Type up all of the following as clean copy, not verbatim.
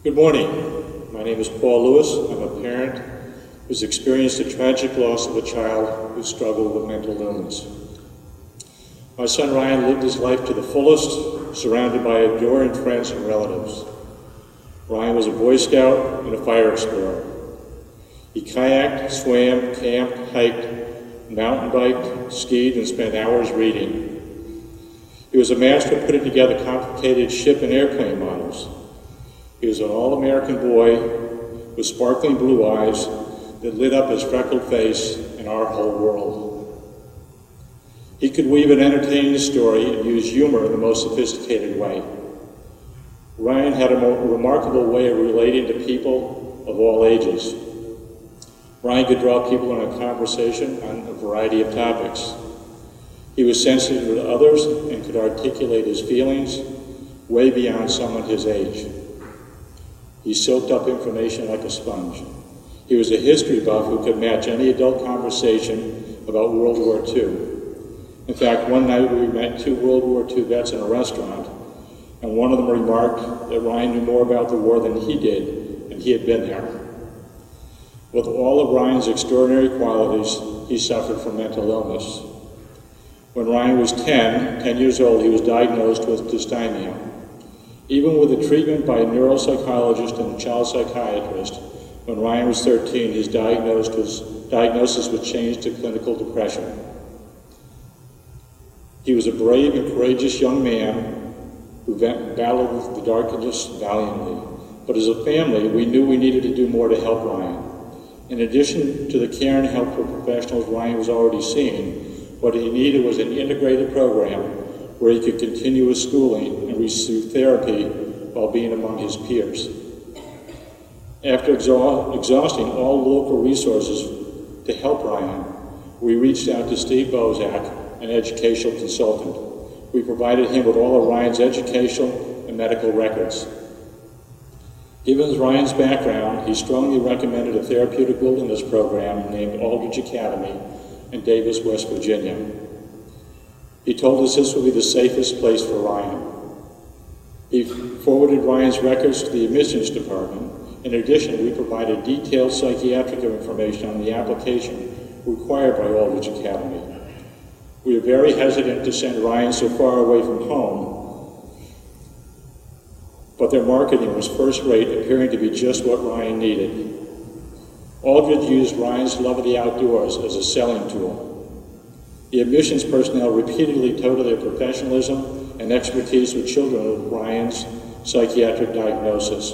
Good morning. My name is Paul Lewis. I'm a parent who's experienced the tragic loss of a child who struggled with mental illness. My son Ryan lived his life to the fullest, surrounded by adoring friends and relatives. Ryan was a Boy Scout and a fire explorer. He kayaked, swam, camped, hiked, mountain biked, skied, and spent hours reading. He was a master of putting together complicated ship and airplane models. He was an all-American boy with sparkling blue eyes that lit up his freckled face and our whole world. He could weave an entertaining story and use humor in the most sophisticated way. Ryan had a remarkable way of relating to people of all ages. Ryan could draw people in a conversation on a variety of topics. He was sensitive to others and could articulate his feelings way beyond someone his age. He soaked up information like a sponge. He was a history buff who could match any adult conversation about World War II. In fact, one night we met two World War II vets in a restaurant, and one of them remarked that Ryan knew more about the war than he did, and he had been there. With all of Ryan's extraordinary qualities, he suffered from mental illness. When Ryan was 10 years old, he was diagnosed with dysthymia. Even with a treatment by a neuropsychologist and a child psychiatrist, when Ryan was 13, his diagnosis was changed to clinical depression. He was a brave and courageous young man who battled the darkness valiantly. But as a family, we knew we needed to do more to help Ryan. In addition to the care and help for professionals Ryan was already seeing, what he needed was an integrated program where he could continue his schooling and receive therapy while being among his peers. After exhausting all local resources to help Ryan, we reached out to Steve Bozak, an educational consultant. We provided him with all of Ryan's educational and medical records. Given Ryan's background, he strongly recommended a therapeutic wilderness program named Aldridge Academy in Davis, West Virginia. He told us this would be the safest place for Ryan. He forwarded Ryan's records to the admissions department. In addition, we provided detailed psychiatric information on the application required by Aldridge Academy. We were very hesitant to send Ryan so far away from home, but their marketing was first rate, appearing to be just what Ryan needed. Aldridge used Ryan's love of the outdoors as a selling tool. The admissions personnel repeatedly touted their professionalism and expertise with children with Ryan's psychiatric diagnosis.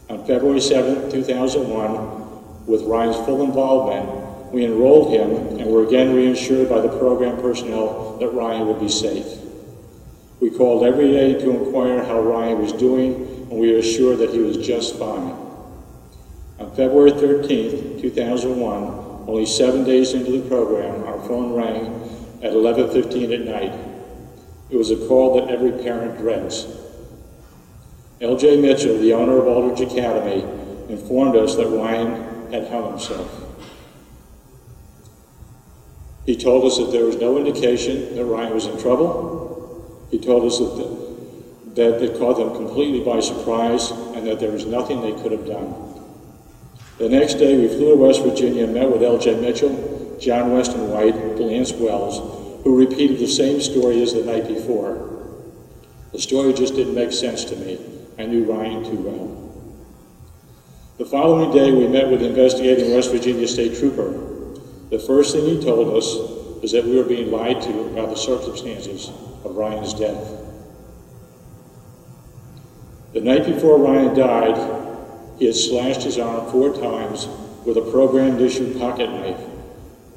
On February 7, 2001, with Ryan's full involvement, we enrolled him and were again reassured by the program personnel that Ryan would be safe. We called every day to inquire how Ryan was doing, and we were assured that he was just fine. On February 13, 2001, only 7 days into the program, our phone rang at 11:15 at night. It was a call that every parent dreads. L.J. Mitchell, the owner of Aldridge Academy, informed us that Ryan had hung himself. He told us that there was no indication that Ryan was in trouble. He told us that it caught them completely by surprise and that there was nothing they could have done. The next day, we flew to West Virginia and met with L.J. Mitchell, John Weston White, and Lance Wells, who repeated the same story as the night before. The story just didn't make sense to me. I knew Ryan too well. The following day, we met with investigating West Virginia State Trooper. The first thing he told us was that we were being lied to about the circumstances of Ryan's death. The night before Ryan died, he had slashed his arm 4 times with a programmed-issue pocket knife,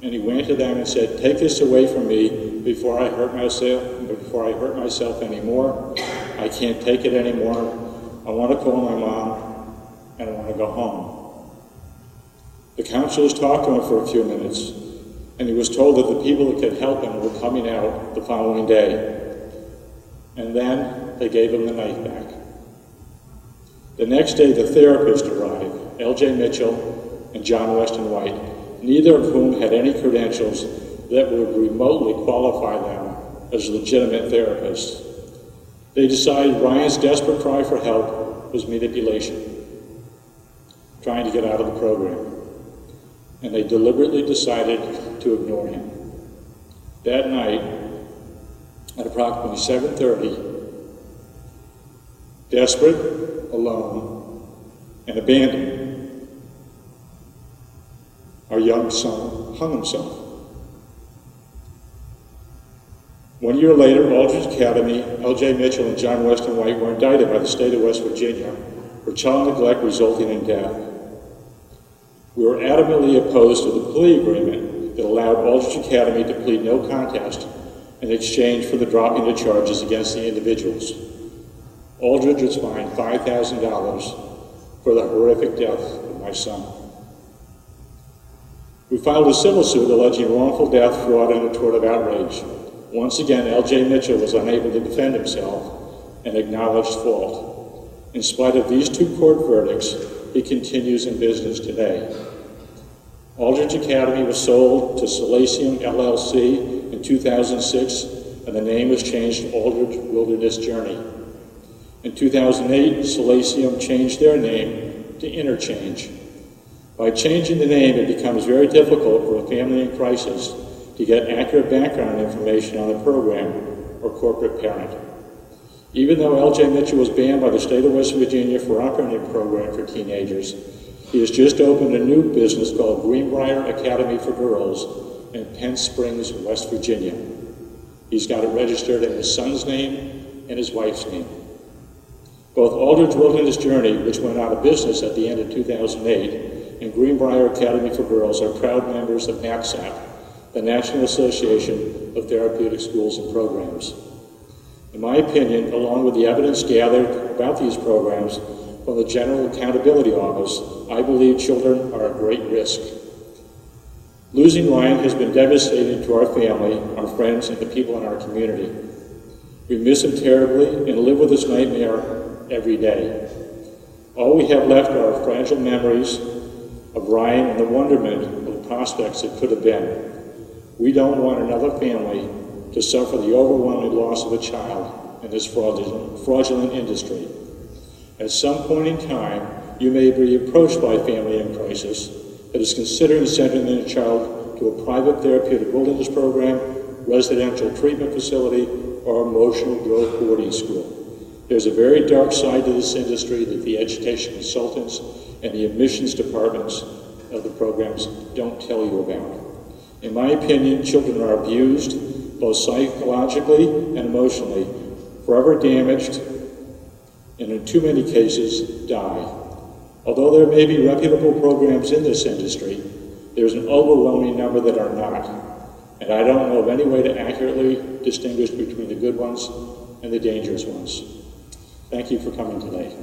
and he went to them and said, "Take this away from me before I hurt myself anymore. I can't take it anymore. I want to call my mom, and I want to go home." The counselors talked to him for a few minutes, and he was told that the people that could help him were coming out the following day. And then they gave him the knife back. The next day, the therapists arrived, L.J. Mitchell and John Weston White, neither of whom had any credentials that would remotely qualify them as legitimate therapists. They decided Ryan's desperate cry for help was manipulation, trying to get out of the program, and they deliberately decided to ignore him. That night, at approximately 7:30, desperate, alone, and abandoned, our young son hung himself. 1 year later, Aldridge Academy, L.J. Mitchell, and John Weston White were indicted by the state of West Virginia for child neglect resulting in death. We were adamantly opposed to the plea agreement that allowed Aldridge Academy to plead no contest in exchange for the dropping of charges against the individuals. Aldridge was fined $5,000 for the horrific death of my son. We filed a civil suit alleging wrongful death, fraud, and a tort of outrage. Once again, L.J. Mitchell was unable to defend himself and acknowledged fault. In spite of these two court verdicts, he continues in business today. Aldridge Academy was sold to Solacium LLC in 2006, and the name was changed to Aldridge Wilderness Journey. In 2008, Solacium changed their name to Interchange. By changing the name, it becomes very difficult for a family in crisis to get accurate background information on the program or corporate parent. Even though L.J. Mitchell was banned by the state of West Virginia for operating a program for teenagers, he has just opened a new business called Greenbrier Academy for Girls in Penn Springs, West Virginia. He's got it registered in his son's name and his wife's name. Both Aldridge Wilderness Journey, which went out of business at the end of 2008, and Greenbrier Academy for Girls are proud members of NACSAP, the National Association of Therapeutic Schools and Programs. In my opinion, along with the evidence gathered about these programs from the General Accountability Office, I believe children are at great risk. Losing Ryan has been devastating to our family, our friends, and the people in our community. We miss him terribly and live with this nightmare every day. All we have left are our fragile memories of Ryan and the wonderment of the prospects that could have been. We don't want another family to suffer the overwhelming loss of a child in this fraudulent industry. At some point in time, you may be approached by a family in crisis that is considering sending their child to a private therapeutic wilderness program, residential treatment facility, or emotional growth boarding school. There's a very dark side to this industry that the education consultants and the admissions departments of the programs don't tell you about. In my opinion, children are abused, both psychologically and emotionally, forever damaged, and in too many cases, die. Although there may be reputable programs in this industry, there's an overwhelming number that are not, and I don't know of any way to accurately distinguish between the good ones and the dangerous ones. Thank you for coming today.